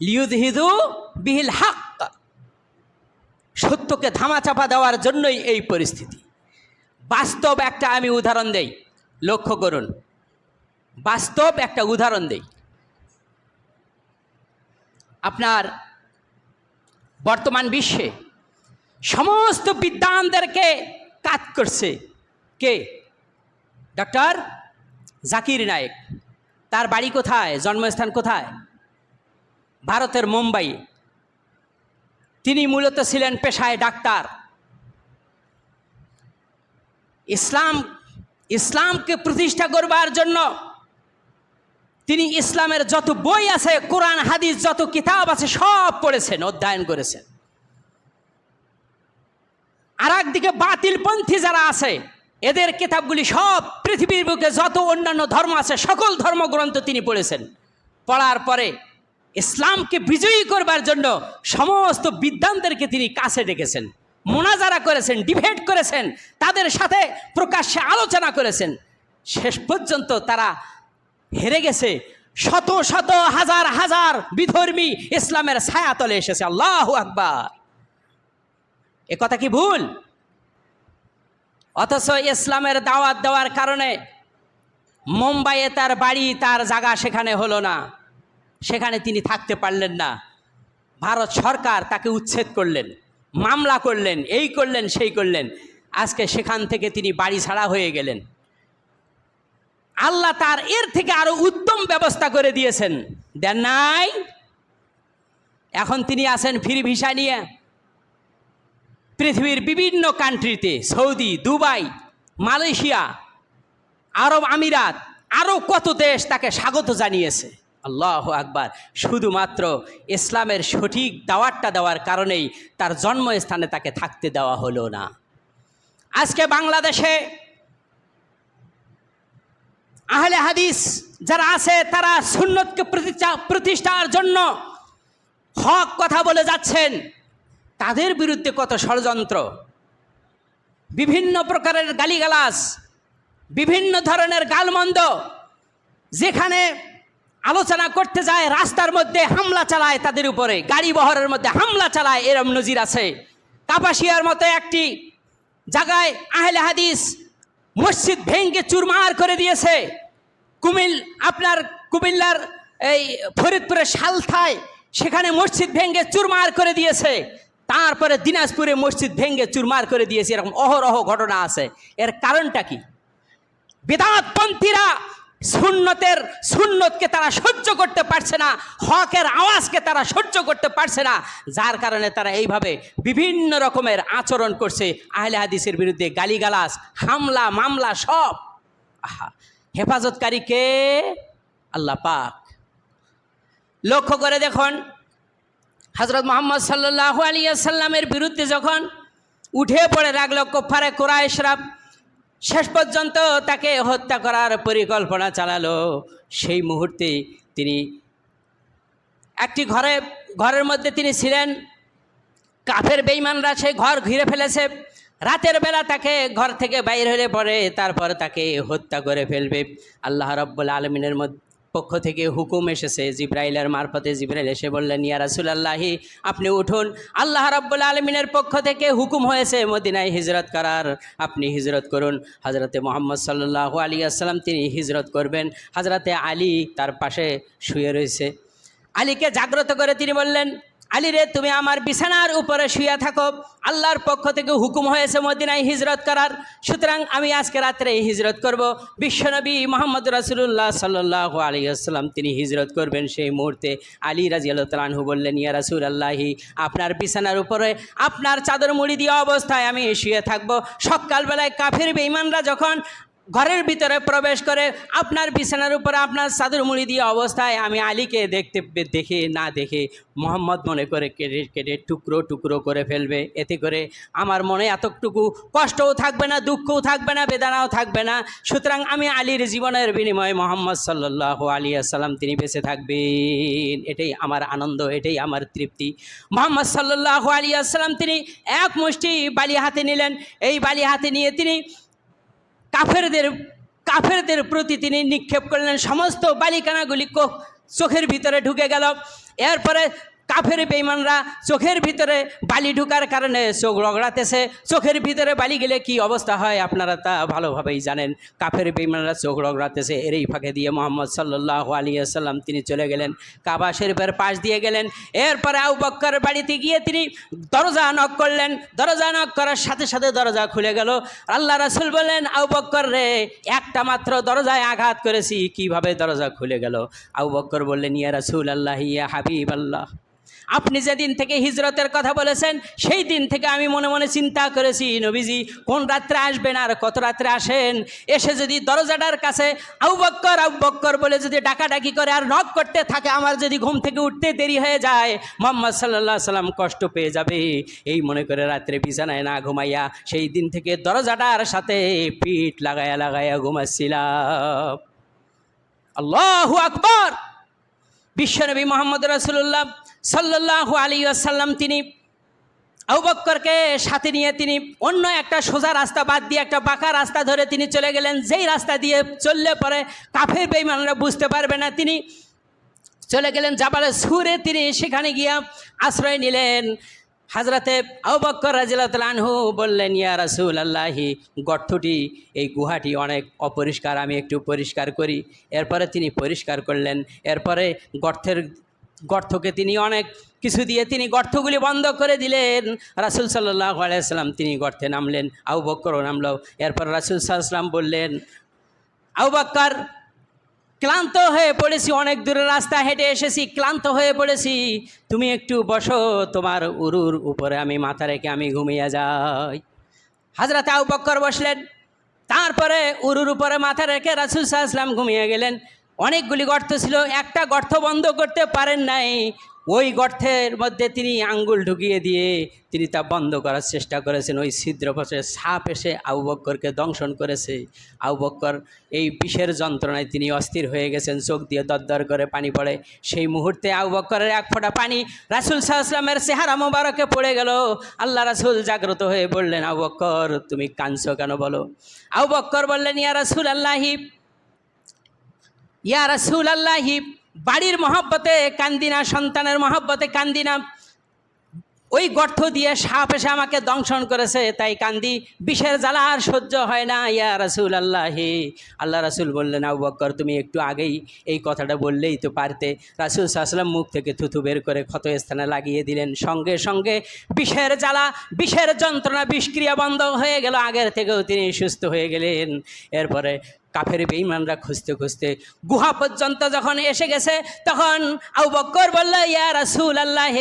লিয়ুযহিদু বিহিল হক, সত্যকে ধামাচাপা দেওয়ার জন্যই এই পরিস্থিতি। বাস্তব একটা আমি উদাহরণ দেই, লক্ষ্য করুন, বাস্তব একটা উদাহরণ দেই। আপনার বর্তমান বিশ্বে সমস্ত বিদ্বানদেরকে কাজ করছে কে? ডক্টর জাকির নায়েক। তার বাড়ি কোথায়, জন্মস্থান কোথায়? ভারতের মুম্বাই। তিনি মূলত ছিলেন পেশায় ডাক্তার। ইসলামকে প্রতিষ্ঠা করবার জন্য তিনি ইসলামের যত বই আছে, কোরআন হাদিস যত কিতাব আছে সব পড়েছেন, অধ্যয়ন করেছেন। আর একদিকে বাতিলপন্থী যারা আছে, এদের কিতাবগুলি সব পৃথিবীর বুকে যত অন্যান্য ধর্ম আছে সকল ধর্মগ্রন্থ তিনি পড়েছেন। পড়ার পরে ইসলামকে বিজয়ী করবার জন্য সমস্ত বিদ্বানদেরকে তিনি কাছে ডেকেছেন, মুনাজারা করেছেন, ডিবেট করেছেন, তাদের সাথে প্রকাশ্যে আলোচনা করেছেন। শেষ পর্যন্ত তারা হেরে গেছে। শত শত হাজার হাজার বিধর্মী ইসলামের ছায়াতলে এসেছে। আল্লাহু আকবার। এ কথা কি ভুল? অথচ ইসলামের দাওয়াত দেওয়ার কারণে মুম্বাইয়ে তার বাড়ি, তার জায়গা সেখানে হলো না, সেখানে তিনি থাকতে পারলেন না। ভারত সরকার তাকে উচ্ছেদ করলেন, মামলা করলেন, এই করলেন সেই করলেন। আজকে সেখান থেকে তিনি বাড়ি ছাড়া হয়ে গেলেন। আল্লাহ তার এর থেকে আরো উত্তম ব্যবস্থা করে দিয়েছেন, দেন নাই? এখন তিনি আছেন ফ্রি ভিসা নিয়ে পৃথিবীর বিভিন্ন কান্ট্রিতে, সৌদি, দুবাই, মালয়েশিয়া, আরব আমিরাত, আরও কত দেশ তাকে স্বাগত জানিয়েছে। আল্লাহু আকবার। শুধুমাত্র ইসলামের সঠিক দাওয়াতটা দেওয়ার কারণেই তার জন্মস্থানে তাকে থাকতে দেওয়া হলো না। আজকে বাংলাদেশে আহলে হাদিস যারা আছে তারা সুন্নতকে প্রতিষ্ঠার জন্য হক কথা বলে যাচ্ছেন, তাদের বিরুদ্ধে কত ষড়যন্ত্র, বিভিন্ন প্রকারের গালিগালাজ, বিভিন্ন ধরনের গালমন্দ, যেখানে আলোচনা করতে যায় রাস্তার মধ্যে হামলা চালায়, তাদের উপরে গাড়ি বহরের মধ্যে হামলা চালায়, এরম নজির আছে। কাপাসিয়ার মতো একটি জায়গায় আহলে হাদিস মসজিদ ভেঙ্গে চুরমার করে দিয়েছে। আপনার কুমিল্লার এই ফরিদপুরের সালথায় সেখানে মসজিদ ভেঙ্গে চুরমার করে দিয়েছে। তারপরে দিনাজপুরে মসজিদ ভেঙ্গে চুরমার করে দিয়েছে। এরকম অহরহ ঘটনা আছে। এর কারণটা কি? বিদআতপন্থীরা সুন্নতকে তারা সহ্য করতে পারছে না, হকের আওয়াজকে তারা সহ্য করতে পারছে না, যার কারণে তারা এইভাবে বিভিন্ন রকমের আচরণ করছে। আহলে হাদিসের বিরুদ্ধে গালিগালাজ, হামলা, মামলা সব। হেফাজতকারী কে? আল্লাহ পাক। লক্ষ্য করে দেখুন, হযরত মুহাম্মদ সাল্লাল্লাহু আলাইহি ওয়াসাল্লামের বিরুদ্ধে যখন উঠে পড়ে লাগলো কুফারে কুরাইশরা, শেষ পর্যন্ত তাকে হত্যা করার পরিকল্পনা চালালো। সেই মুহূর্তে তিনি একটি ঘরের মধ্যে তিনি ছিলেন। কাফের বেঈমানরা সেই ঘর ঘিরে ফেলেছে। রাতের বেলা তাকে ঘর থেকে বাইর হলে পরে তারপর তাকে হত্যা করে ফেলবে। আল্লাহ রাব্বুল আলামিনের পক্ষ থেকে হুকুম এসেছে জিবরাইলের মারফতে। জিবরাইল এসে বললেন, ইয়া রাসূলুল্লাহি, আপনি উঠুন, আল্লাহ রাব্বুল আলামিনের পক্ষ থেকে হুকুম হয়েছে মদিনায় হিজরত করার, আপনি হিজরত করুন। হযরতে মুহাম্মদ সাল্লাল্লাহু আলাইহি ওয়াসাল্লাম তিনি হিজরত করবেন। হযরতে আলী তার পাশে শুয়ে রয়েছে। আলীকে জাগ্রত করে তিনি বললেন, আলী রে, তুমি আমার বিছানার উপরে শুয়ে থাকো, আল্লাহর পক্ষ থেকে হুকুম হয়েছে মদিনায় হিজরত করার, সুতরাং আমি আজকে রাত্রে হিজরত করব। বিশ্বনবী মুহাম্মদ রাসূলুল্লাহ সাল্লাল্লাহু আলাইহি ওয়াসাল্লাম তিনি হিজরত করবেন। সেই মুহূর্তে আলী রাদিয়াল্লাহু তাআলা আনহু বললেন, ইয়া রাসূলুল্লাহি, আপনার বিছানার উপরে আপনার চাদর মুড়ি দেওয়া অবস্থায় আমি শুয়ে থাকব। সকালবেলায় কাফের বেঈমানরা যখন ঘরের ভিতরে প্রবেশ করে আপনার বিছানার উপরে আপনার চাদর মুড়ি দিয়ে অবস্থায় আমি আলীকে দেখে মোহাম্মদ মনে করে কেটে কেটে টুকরো টুকরো করে ফেলবে। এতে করে আমার মনে এতটুকু কষ্টও থাকবে না, দুঃখও থাকবে না, বেদনাও থাকবে না। সুতরাং আমি আলীর জীবনের বিনিময়ে মোহাম্মদ সাল্লাল্লাহু আলাইহি ওয়াসাল্লাম তিনি বেঁচে থাকবেন, এটাই আমার আনন্দ, এটাই আমার তৃপ্তি। মোহাম্মদ সাল্লাল্লাহু আলাইহি ওয়াসাল্লাম তিনি এক মুষ্টি বালি হাতে নিলেন। এই বালি হাতে নিয়ে তিনি কাফেরদের প্রতি তিনি নিক্ষেপ করলেন। সমস্ত বালিকানাগুলি চোখের ভিতরে ঢুকে গেল। এরপরে কাফের বেঈমানরা চোখের ভিতরে বালি ঢুকার কারণে চোখ রগড়াতেছে। চোখের ভিতরে বালি গেলে কি অবস্থা হয় আপনারা তা ভালোভাবেই জানেন। কাফের বেঈমানরা চোখ রগড়াতেছে। এরই ফাঁকে দিয়ে মুহাম্মদ সাল্লাল্লাহু আলাইহি ওয়াসাল্লাম তিনি চলে গেলেন, কাবা শরীফের পাশ দিয়ে গেলেন। এরপরে আবু বকরের বাড়িতে গিয়ে তিনি দরজা নক করলেন। দরজা নক করার সাথে সাথে দরজা খুলে গেল। আল্লাহ রাসূল বললেন, আবু বকর রে, একটা মাত্র দরজায় আঘাত করেছি, কিভাবে দরজা খুলে গেল? আবু বকর বললেন, ইয়া রাসূলুল্লাহ, ইয়া হাবিবাল্লাহ, আপনি যেদিন থেকে হিজরতের কথা বলেছেন সেই দিন থেকে আমি মনে মনে চিন্তা করেছি নবীজি কোন রাত্রে আসবেন আর কত রাত্রে আসেন। এসে যদি দরজাটার কাছে আবু বকর বলে যদি ডাকাডাকি করে আর নক করতে থাকে, আমার যদি ঘুম থেকে উঠতে দেরি হয়ে যায়, মুহাম্মদ সাল্লাল্লাহু আলাইহি সাল্লাম কষ্ট পেয়ে যাবে। এই মনে করে রাত্রে বিছানায় না ঘুমাইয়া সেই দিন থেকে দরজাটার সাথে পিঠ লাগায়া ঘুমাচ্ছিলাম। আল্লাহু আকবার। বিশ্বনবী মুহাম্মদ রাসূলুল্লাহ সাল্লাল্লাহু আলাইহি ওয়াসাল্লাম তিনি আবু বকরকে সাথে নিয়ে তিনি অন্য একটা সোজা রাস্তা বাদ দিয়ে একটা বাঁকা রাস্তা ধরে তিনি চলে গেলেন। যেই রাস্তা দিয়ে চললে পরে কাফের বেঈমানরা বুঝতে পারবে না, তিনি চলে গেলেন জাবালে সুরে। তিনি সেখানে গিয়া আশ্রয় নিলেন। হযরতে আবু বকর রাদিয়াল্লাহু আনহু বললেন, ইয়া রাসূলুল্লাহি, গর্তটি, এই গুহাটি অনেক অপরিষ্কার, আমি একটু পরিষ্কার করি। এরপরে তিনি পরিষ্কার করলেন। এরপরে গর্তকে তিনি অনেক কিছু দিয়ে তিনি গর্তগুলি বন্ধ করে দিলেন। রাসূল সাল্লাল্লাহু আলাইহি ওয়াসাল্লাম তিনি গর্তে নামলেন, আবু বকরও নামল। এরপর রাসূল সাল্লাল্লাহু আলাইহি ওয়াসাল্লাম বললেন, আবু বকর, ক্লান্ত হয়ে পড়েছি, অনেক দূরের রাস্তা হেঁটে এসেছি, ক্লান্ত হয়ে পড়েছি, তুমি একটু বসো, তোমার উরুর উপরে আমি মাথা রেখে আমি ঘুমিয়ে যাই। হযরত আবু বকর বসলেন। তারপরে উরুর উপরে মাথা রেখে রাসূল সাল্লাল্লাহু আলাইহি ওয়াসাল্লাম ঘুমিয়ে গেলেন। অনেকগুলি গর্ত ছিল, একটা গর্ত বন্ধ করতে পারেন নাই। ওই গর্তের মধ্যে তিনি আঙ্গুল ঢুকিয়ে দিয়ে তিনি তা বন্ধ করার চেষ্টা করেছেন। ওই ছিদ্র পথে সাপ এসে আবু বকরকে দংশন করেছে। আবু বকর এই বিষের যন্ত্রণায় তিনি অস্থির হয়ে গেছেন, চোখ দিয়ে দরদর করে পানি পড়ে। সেই মুহূর্তে আবু বকরের এক ফোঁটা পানি রাসূল সাল্লাল্লাহু আলাইহি ওয়াসাল্লামের চেহারা মোবারকে পড়ে গেল। আল্লাহ রাসূল জাগ্রত হয়ে বললেন, আবু বকর, তুমি কাঁদছো কেন বলো? আবু বকর বললেন, ইয়া রাসূলুল্লাহি, ইয়া রাসূলুল্লাহি, বাড়ির মহব্বতে কান্দিনা, সন্তানের মহব্বতে কান্দিনা, ওই গর্ত দিয়ে সাপ এসে আমাকে দংশন করেছে, তাই কান্দি, বিষের জ্বালা আর সহ্য হয় না ইয়া রাসূলুল্লাহি। আল্লাহ রাসূল বললেন, আবু বকর, তুমি একটু আগেই এই কথাটা বললেই তো পারতে। রাসূল সাল্লাল্লাহু আলাইহি ওয়াসাল্লাম মুখ থেকে থুথু বের করে ক্ষতস্থানে লাগিয়ে দিলেন। সঙ্গে সঙ্গে বিষের জ্বালা, বিষের যন্ত্রণা, বিষক্রিয়া বন্ধ হয়ে গেল। আগের থেকেও তিনি সুস্থ হয়ে গেলেন। এরপরে কাফের বেঈমানরা খুঁজতে খুঁজতে গুহা পর্যন্ত যখন এসে গেছে, তখন আবু বকর বলল, ইয়া রাসূলুল্লাহ,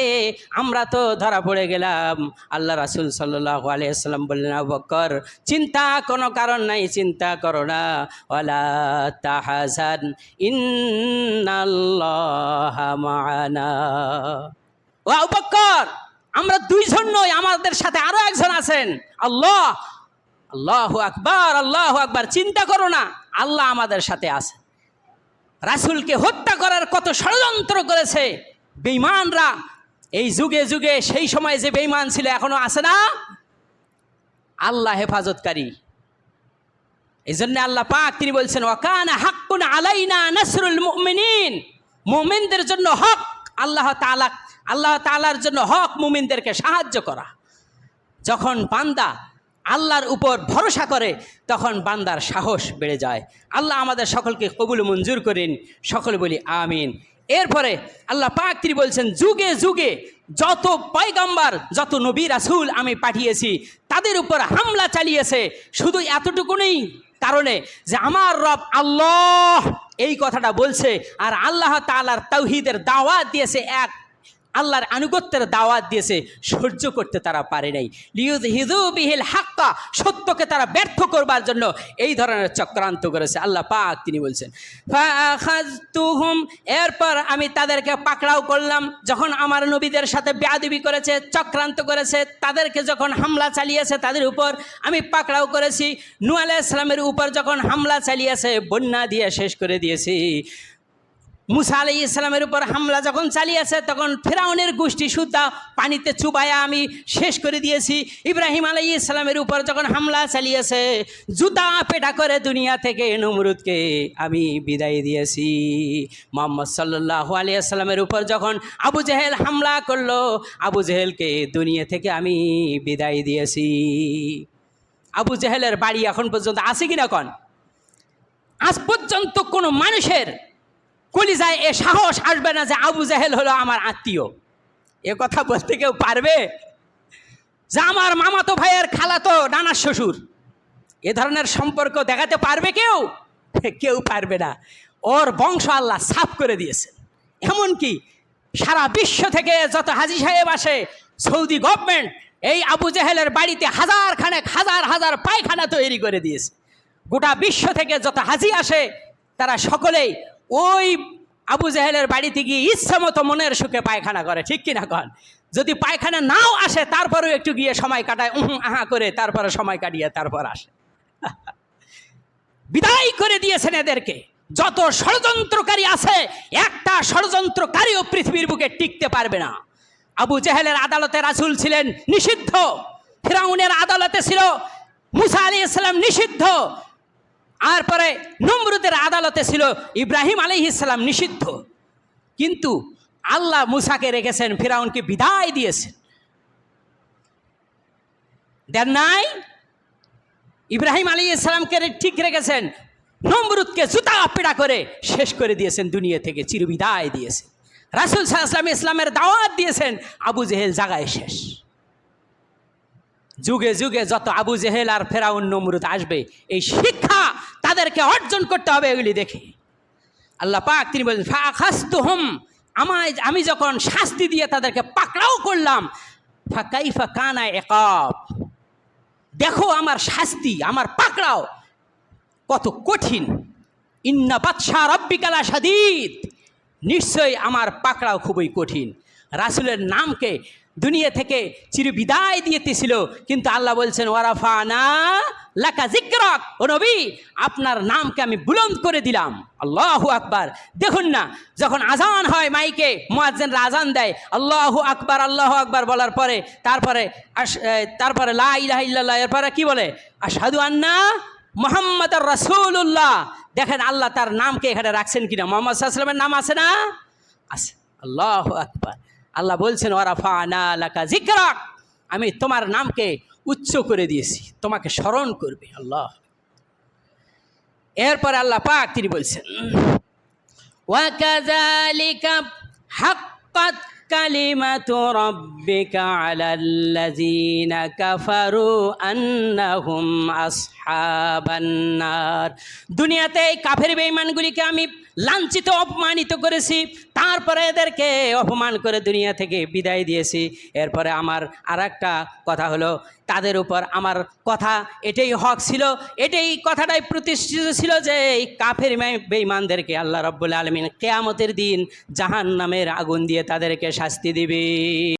আমরা তো ধরা পড়ে গেলাম। আল্লাহ রাসূল সাল্লাল্লাহু আলাইহি ওয়াসাল্লাম বললেন, আবু বকর, চিন্তা কোনো কারণ নাই, চিন্তা করো না, ওয়ালা তাহজান ইন্নাল্লাহা মা'ানা। ও আবু বকর, আমরা দুইজন নই, আমাদের সাথে আরো একজন আছেন, আল্লাহ। আল্লাহু আকবার, আল্লাহু আকবার। চিন্তা করো না, আল্লাহ আমাদের সাথে আছে। রাসূলকে হত্যা করার কত ষড়যন্ত্র করেছে বেঈমানরা এই যুগে যুগে। সেই সময় যে বেঈমান ছিল এখনো আছে না? আল্লাহ হেফাজতকারী। এই জন্য আল্লাহ পাক তিনি বলছেন, ওয়াকানা হাক্কুন আলাইনা নাসরুল মুমিনিন, মুমিনদের জন্য হক, আল্লাহ তাআলার জন্য হক মুমিনদেরকে সাহায্য করা। যখন বান্দা আল্লাহর উপর ভরসা করে তখন বান্দার সাহস বেড়ে যায়। আল্লাহ আমাদের সকলকে কবুল মঞ্জুর করেন, সকলে বলি আমিন। এরপরে আল্লাহ পাক তিনি বলছেন, যুগে যুগে যত পয়গম্বর, যত নবী রাসূল আমি পাঠিয়েছি তাদের উপর হামলা চালিয়েছে, শুধু এতটুকুনই কারণে যে আমার রব আল্লাহ এই কথাটা বলছে, আর আল্লাহ তাআলার তাওহীদের দাওয়াত দিয়েছে, এক আল্লাহর আনুগত্যের দাওয়াত দিয়েছে, সহ্য করতে তারা পারে নাই। লিইউযহিরু বিহিল হাক্কা, সত্যকে তারা ব্যর্থ করবার জন্য এই ধরনের চক্রান্ত করেছে। আল্লাহ পাক তিনি বলছেন, ফাআখাযতুহুম, এরপর আমি তাদেরকে পাকড়াও করলাম। যখন আমার নবীদের সাথে বেয়াদবি করেছে, চক্রান্ত করেছে, তাদেরকে যখন হামলা চালিয়েছে তাদের উপর আমি পাকড়াও করেছি। নূহ আলাইহিস সালামের উপর যখন হামলা চালিয়েছে, বন্যা দিয়ে শেষ করে দিয়েছি। মুসা আলাইহিস সালামের উপর হামলা যখন চালিয়েছে তখন ফিরআউনের গোষ্ঠী সুদ্ধা পানিতে চুবায়া আমি শেষ করে দিয়েছি। ইব্রাহিম আলাইহিস সালামের উপর যখন হামলা চালিয়েছে, জুতা পেটা করে দুনিয়া থেকে নমরুদকে আমি বিদায় দিয়েছি। মুহাম্মদ সাল্লাল্লাহু আলাইহি ওয়াসাল্লামের উপর যখন আবু জেহেল হামলা করলো, আবু জেহেলকে দুনিয়া থেকে আমি বিদায় দিয়েছি। আবু জেহেলের বাড়ি এখন পর্যন্ত আছে কিনা কন? আজ পর্যন্ত কোনো মানুষের কলিজায় এ সাহস আসবে না যে আবু জেহেল হলো আমার আত্মীয়। এ কথা বলতে কেউ পারবে? যে আমার মামাতো ভাইয়ের খালাতো নানার শ্বশুর, এ ধরনের সম্পর্ক দেখাতে পারবে কেউ? কেউ পারবে না। ওর বংশ আল্লাহ সাফ করে দিয়েছে। এমনকি সারা বিশ্ব থেকে যত হাজী সাহেব আসে, সৌদি গভর্নমেন্ট এই আবু জেহেলের বাড়িতে হাজার খানেক হাজার হাজার পায়খানা তৈরি করে দিয়েছে। গোটা বিশ্ব থেকে যত হাজী আসে তারা সকলেই ওই আবু জেহেলের বাড়িতে গিয়ে ইচ্ছা মতো মনের সুখে পায়খানা করে, ঠিক কিনা কন? যদি পায়খানা নাও আসে তারপরেও একটু গিয়ে সময় কাটায়, আহা করে, তারপরে সময় কাটিয়ে তারপর আসে। বিদায় করে দিয়েছেন এদেরকে। যত ষড়যন্ত্রকারী আছে, একটা ষড়যন্ত্রকারীও পৃথিবীর বুকে টিকতে পারবে না। আবু জেহেলের আদালতে রাসূল ছিলেন নিষিদ্ধ, ফিরাউনের আদালতে ছিল মুসা আলাইহিস সালাম নিষিদ্ধ, আর পরে নমরুদের আদালতে ছিল ইব্রাহিম আলাইহিস সালাম নিষিদ্ধ। কিন্তু আল্লাহ মুসাকে রেখেছেন, ফিরাউনকে বিদায় দিয়েছেন। দেন নাই? ইব্রাহিম আলাইহিস সালামকে ঠিক রেখেছেন, নমরুদকে জুতা পিটা করে শেষ করে দিয়েছেন, দুনিয়া থেকে চিরবিদায় দিয়েছেন। রাসূল সাল্লাল্লাহু আলাইহি ওয়াসাল্লাম ইসলামের দাওয়াত দিয়েছেন, আবু জেহেল জাগায় শেষ। যুগে যুগে যত আবু জেহেল আর ফেরাউন নমরুদ আসবে, এই শিক্ষা তাদেরকে অর্জন করতে হবে। এগুলি দেখে আল্লাহ পাক তিনি বলেন, ফাখাসতুহুম, আমি যখন শাস্তি দিয়ে তাদেরকে পাকড়াও করলাম, ফাকাইফা কানা ইকাব, দেখো আমার শাস্তি, আমার পাকড়াও কত কঠিন। ইন্না বাতশা রাব্বিকা লাশাদীদ, নিশ্চয়ই আমার পাকড়াও খুবই কঠিন। রাসূলের নামকে দুনিয়া থেকে চিরবিদায় দিয়েছিল, কিন্তু আল্লাহ বলছেন ওয়ারাফানা লাকা যিকরাক, ও নবী আপনার নামকে আমি বুলন্দ করে দিলাম। আল্লাহু আকবার। দেখুন না, যখন আজান হয় মাইকে, মুয়াজ্জিনরা আজান দেয়, আল্লাহু আকবার আল্লাহু আকবার বলার পরে তারপরে লা ইলাহা ইল্লাল্লাহ, এরপরে কি বলে? আশহাদু আন্না মুহাম্মাদুর রাসূলুল্লাহ। দেখেন আল্লাহ তার নামকে এখানে রাখছেন কিনা, মুহাম্মদ সাল্লাল্লাহু আলাইহি ওয়াসাল্লামের নাম আছে না? আছে। আল্লাহু আকবার। আল্লাহ বলছেন ওয়ারাফানা লাকা যিকরাক, আমি তোমার নামকে উচ্চ করে দিয়েছি, তোমাকে স্মরণ করবে। আল্লাহ। এরপরে আল্লাহ পাক তিনি বলছেন ওয়াকাযালিকা হাক্কাত কালিমাতু রাব্বিকা আলাল্লাযীনা কাফারু আন্নাহুম আসহাবান নার। দুনিয়াতে এই কাফের বেঈমানগুলিকে আমি লাঞ্ছিত অপমানিত করেছি, তারপরে এদেরকে অপমান করে দুনিয়া থেকে বিদায় দিয়েছি। এরপরে আমার আর একটা কথা হলো, তাদের উপর আমার কথা এটাই হক ছিল, এটাই কথাটাই প্রতিষ্ঠিত ছিল যে এই কাফের বেঈমানদেরকে আল্লাহ রাব্বুল আলামিন কিয়ামতের দিন জাহান্নামের আগুন দিয়ে তাদেরকে শাস্তি দিবে।